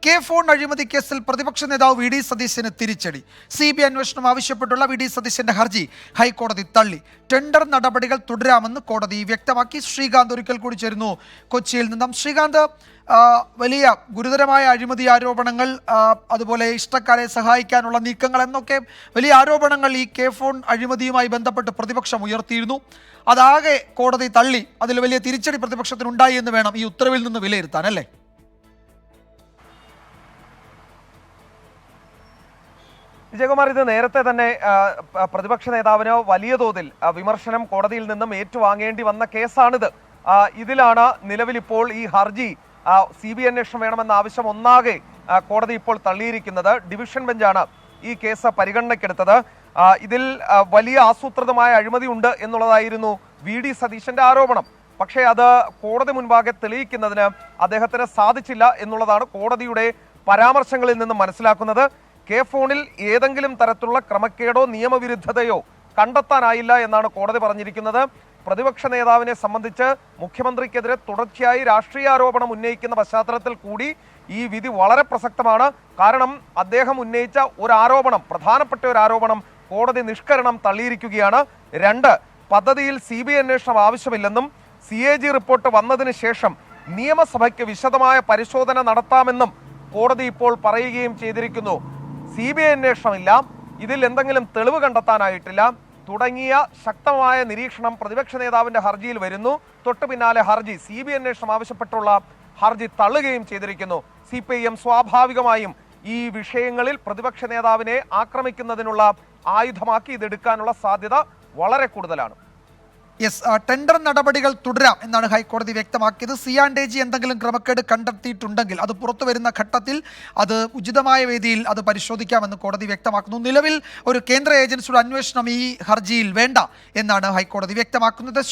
K phone അഴിമതി കേസിൽ പ്രതിപക്ഷ നേതാവ് വി ഡി സതീശന് തിരിച്ചടി. CBI അന്വേഷണം ആവശ്യപ്പെട്ടുള്ള വി ഡി സതീശന്റെ ഹർജി ഹൈക്കോടതി തള്ളി. ടെൻഡർ നടപടികൾ തുടരാമെന്ന് കോടതി വ്യക്തമാക്കി. ശ്രീകാന്ത് ഒരിക്കൽ കൂടി ചേരുന്നു കൊച്ചിയിൽ നിന്നും. ശ്രീകാന്ത്, വലിയ ഗുരുതരമായ അഴിമതി ആരോപണങ്ങൾ, അതുപോലെ ഇഷ്ടക്കാരെ സഹായിക്കാനുള്ള നീക്കങ്ങൾ എന്നൊക്കെ വലിയ ആരോപണങ്ങൾ ഈ കെ ഫോൺ അഴിമതിയുമായി ബന്ധപ്പെട്ട് പ്രതിപക്ഷം ഉയർത്തിയിരുന്നു. അതാകെ കോടതി തള്ളി. അതിൽ വലിയ തിരിച്ചടി പ്രതിപക്ഷത്തിനുണ്ടായി എന്ന് വേണം ഈ ഉത്തരവിൽ നിന്ന് വിലയിരുത്താൻ, അല്ലേ? വിജയകുമാർ, ഇത് നേരത്തെ തന്നെ പ്രതിപക്ഷ നേതാവിന് വലിയ തോതിൽ വിമർശനം കോടതിയിൽ നിന്നും ഏറ്റുവാങ്ങേണ്ടി വന്ന കേസാണിത്. ഇതിലാണ് നിലവിലിപ്പോൾ ഈ ഹർജി CBI അന്വേഷണം വേണമെന്ന ആവശ്യം ഒന്നാകെ കോടതി ഇപ്പോൾ തള്ളിയിരിക്കുന്നത്. ഡിവിഷൻ ബെഞ്ചാണ് ഈ കേസ് പരിഗണനയ്ക്കെടുത്തത്. ഇതിൽ വലിയ ആസൂത്രിതമായ അഴിമതി ഉണ്ട് എന്നുള്ളതായിരുന്നു വി ഡി സതീശന്റെ ആരോപണം. പക്ഷേ അത് കോടതി മുൻപാകെ തെളിയിക്കുന്നതിന് അദ്ദേഹത്തിന് സാധിച്ചില്ല എന്നുള്ളതാണ് കോടതിയുടെ പരാമർശങ്ങളിൽ നിന്നും മനസ്സിലാക്കുന്നത്. കെ ഫോണിൽ ഏതെങ്കിലും തരത്തിലുള്ള ക്രമക്കേടോ നിയമവിരുദ്ധതയോ കണ്ടെത്താനായില്ല എന്നാണ് കോടതി പറഞ്ഞിരിക്കുന്നത്. പ്രതിപക്ഷ നേതാവിനെ സംബന്ധിച്ച് മുഖ്യമന്ത്രിക്കെതിരെ തുടർച്ചയായി രാഷ്ട്രീയ ആരോപണം ഉന്നയിക്കുന്ന പശ്ചാത്തലത്തിൽ കൂടി ഈ വിധി വളരെ പ്രസക്തമാണ്. കാരണം അദ്ദേഹം ഉന്നയിച്ച ഒരു ആരോപണം, പ്രധാനപ്പെട്ട ഒരു ആരോപണം കോടതി നിഷ്കരണം തള്ളിയിരിക്കുകയാണ്. 2, പദ്ധതിയിൽ CBI അന്വേഷണം ആവശ്യമില്ലെന്നും CAG റിപ്പോർട്ട് വന്നതിന് ശേഷം നിയമസഭയ്ക്ക് വിശദമായ പരിശോധന നടത്താമെന്നും കോടതി ഇപ്പോൾ പറയുകയും ചെയ്തിരിക്കുന്നു. CBI അന്വേഷണമില്ല, ഇതിൽ എന്തെങ്കിലും തെളിവ് കണ്ടെത്താനായിട്ടില്ല തുടങ്ങിയ ശക്തമായ നിരീക്ഷണം പ്രതിപക്ഷ നേതാവിന്റെ ഹർജിയിൽ വരുന്നു. തൊട്ടു പിന്നാലെ ഹർജി CBI അന്വേഷണം ആവശ്യപ്പെട്ടുള്ള ഹർജി തള്ളുകയും ചെയ്തിരിക്കുന്നു. CPIM സ്വാഭാവികമായും ഈ വിഷയങ്ങളിൽ പ്രതിപക്ഷ നേതാവിനെ ആക്രമിക്കുന്നതിനുള്ള ആയുധമാക്കി ഇതെടുക്കാനുള്ള സാധ്യത വളരെ കൂടുതലാണ്. ടെൻഡർ നടപടികൾ തുടരാം എന്നാണ് ഹൈക്കോടതി വ്യക്തമാക്കിയത്. C&AG എന്തെങ്കിലും ക്രമക്കേട് കണ്ടെത്തിയിട്ടുണ്ടെങ്കിൽ അത് പുറത്തു വരുന്ന ഘട്ടത്തിൽ അത് ഉചിതമായ വേദിയിൽ അത് പരിശോധിക്കാമെന്ന് കോടതി വ്യക്തമാക്കുന്നു. നിലവിൽ ഒരു കേന്ദ്ര ഏജൻസിയുടെ അന്വേഷണം ഈ ഹർജിയിൽ വേണ്ട എന്നാണ് ഹൈക്കോടതി വ്യക്തമാക്കുന്നത്.